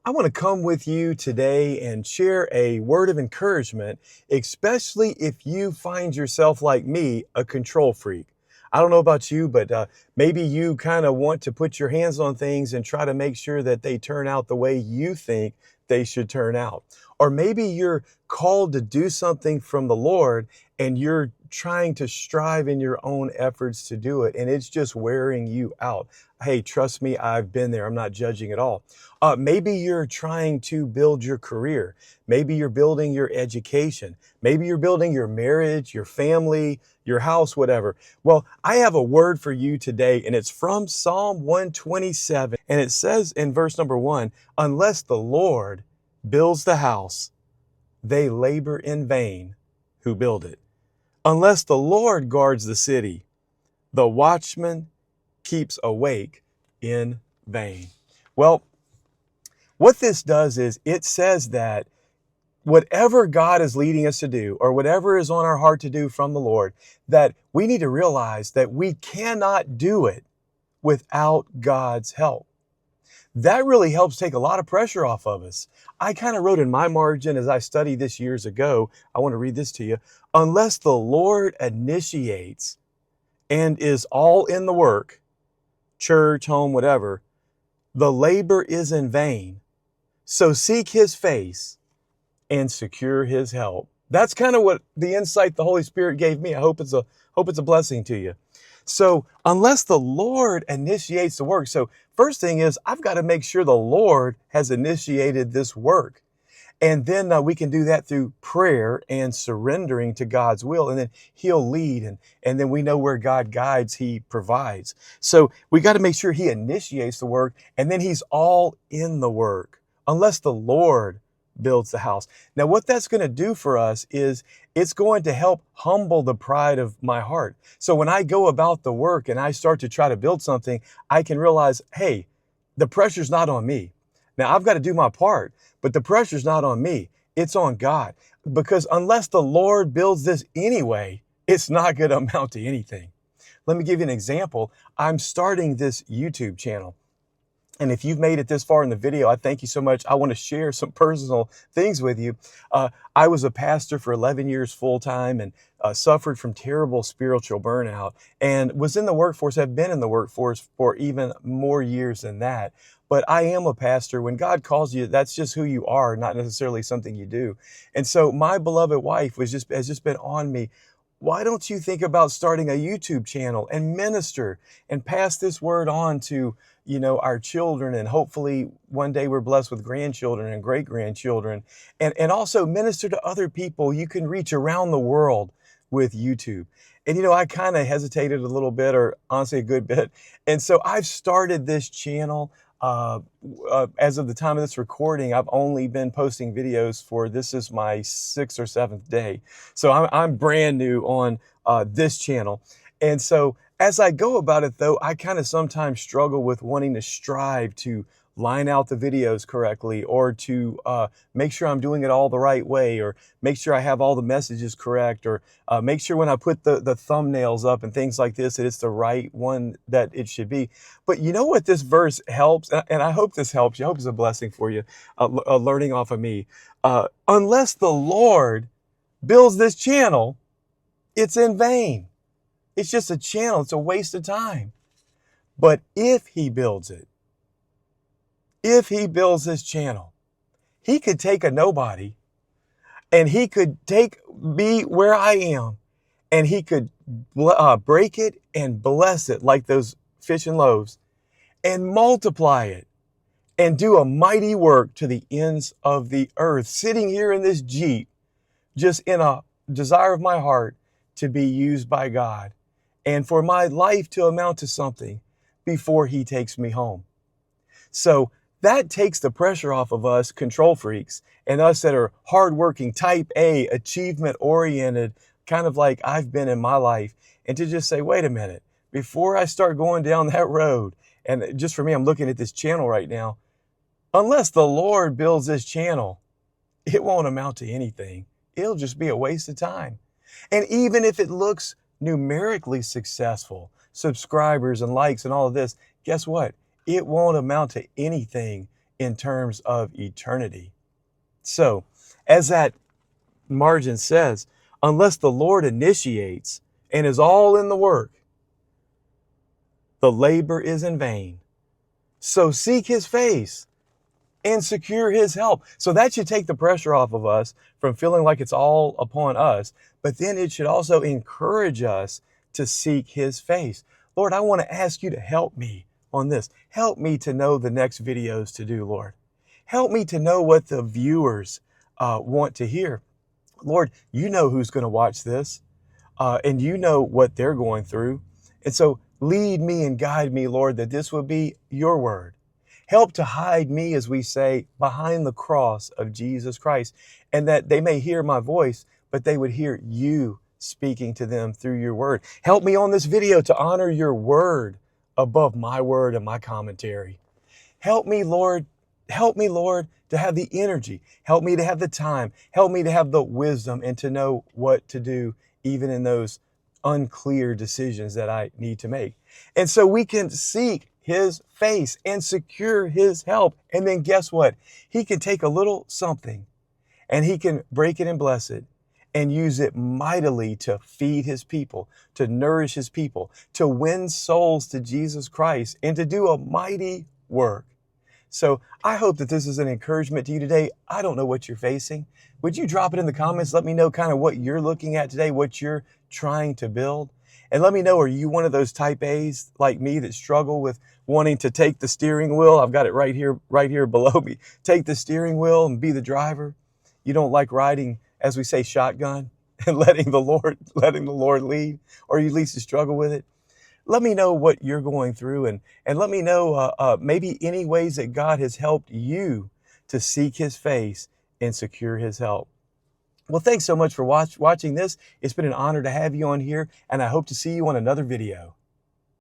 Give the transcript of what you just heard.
I want to come with you today and share a word of encouragement, especially if you find yourself like me, a control freak. I don't know about you, but maybe you kind of want to put your hands on things and try to make sure that they turn out the way you think they should turn out. Or maybe you're called to do something from the Lord and you're trying to strive in your own efforts to do it, and it's just wearing you out. Hey, trust me, I've been there. I'm not judging at all. Maybe you're trying to build your career. Maybe you're building your education. Maybe you're building your marriage, your family, your house, whatever. Well, I have a word for you today, and it's from Psalm 127. And it says in verse number 1, unless the Lord builds the house, they labor in vain who build it. Unless the Lord guards the city, the watchman keeps awake in vain. Well, what this does is it says that whatever God is leading us to do, or whatever is on our heart to do from the Lord, that we need to realize that we cannot do it without God's help. That really helps take a lot of pressure off of us. I kind of wrote in my margin as I studied this years ago, I want to read this to you. Unless the Lord initiates and is all in the work, church, home, whatever, the labor is in vain. So seek his face and secure his help. That's kind of what the insight the Holy Spirit gave me. I hope it's a blessing to you. So unless the Lord initiates the work. So first thing is I've got to make sure the Lord has initiated this work. And then we can do that through prayer and surrendering to God's will. And then he'll lead. And then we know where God guides, he provides. So we got to make sure he initiates the work, and then he's all in the work. Unless the Lord builds the house. Now, what that's going to do for us is it's going to help humble the pride of my heart. So when I go about the work and I start to try to build something, I can realize, hey, the pressure's not on me. Now, I've got to do my part, but the pressure's not on me. It's on God. Because unless the Lord builds this anyway, it's not going to amount to anything. Let me give you an example. I'm starting this YouTube channel. And if you've made it this far in the video, I thank you so much. I want to share some personal things with you. I was a pastor for 11 years full-time and suffered from terrible spiritual burnout and was in the workforce, have been in the workforce for even more years than that. But I am a pastor. When God calls you, that's just who you are, not necessarily something you do. And so my beloved wife has just been on me. Why don't you think about starting a YouTube channel and minister and pass this word on to, our children, and hopefully one day we're blessed with grandchildren and great grandchildren, and also minister to other people you can reach around the world with YouTube. And, I kind of hesitated a little bit, or honestly a good bit. And so I've started this channel. As of the time of this recording, I've only been posting videos for, this is my 6th or 7th day. So I'm brand new on this channel. And so as I go about it, though, I kind of sometimes struggle with wanting to strive to line out the videos correctly, or to make sure I'm doing it all the right way, or make sure I have all the messages correct, or make sure when I put the thumbnails up and things like this, that it's the right one that it should be. But you know what this verse helps, and I hope this helps you. I hope it's a blessing for you, learning off of me. Unless the Lord builds this channel, it's in vain. It's just a channel. It's a waste of time. But if he builds it, if he builds this channel, he could take a nobody, and he could take me where I am, and he could break it and bless it like those fish and loaves, and multiply it and do a mighty work to the ends of the earth, sitting here in this Jeep, just in a desire of my heart to be used by God, and for my life to amount to something before he takes me home. So that takes the pressure off of us control freaks, and us that are hardworking, type A, achievement oriented, kind of like I've been in my life, and to just say, wait a minute, before I start going down that road, and just for me, I'm looking at this channel right now, unless the Lord builds this channel, it won't amount to anything. It'll just be a waste of time. And even if it looks numerically successful, subscribers and likes and all of this, guess what? It won't amount to anything in terms of eternity. So, as that margin says, unless the Lord initiates and is all in the work, the labor is in vain. So seek his face and secure his help. So that should take the pressure off of us from feeling like it's all upon us. But then it should also encourage us to seek his face. Lord, I want to ask you to help me on this. Help me to know the next videos to do, Lord. Help me to know what the viewers want to hear. Lord, you know who's going to watch this, and you know what they're going through. And so lead me and guide me, Lord, that this would be your word. Help to hide me, as we say, behind the cross of Jesus Christ, and that they may hear my voice, but they would hear you speaking to them through your word. Help me on this video to honor your word above my word and my commentary. Help me, Lord. Help me, Lord, to have the energy. Help me to have the time. Help me to have the wisdom and to know what to do, even in those unclear decisions that I need to make. And so we can seek his face and secure his help. And then guess what? He can take a little something and he can break it and bless it and use it mightily to feed his people, to nourish his people, to win souls to Jesus Christ, and to do a mighty work. So I hope that this is an encouragement to you today. I don't know what you're facing. Would you drop it in the comments? Let me know kind of what you're looking at today, what you're trying to build. And let me know, are you one of those type A's like me that struggle with wanting to take the steering wheel? I've got it right here below me. Take the steering wheel and be the driver. You don't like riding, as we say, shotgun and letting the Lord lead, or you at least struggle with it. Let me know what you're going through, and let me know maybe any ways that God has helped you to seek his face and secure his help. Well, thanks so much for watching this. It's been an honor to have you on here, and I hope to see you on another video.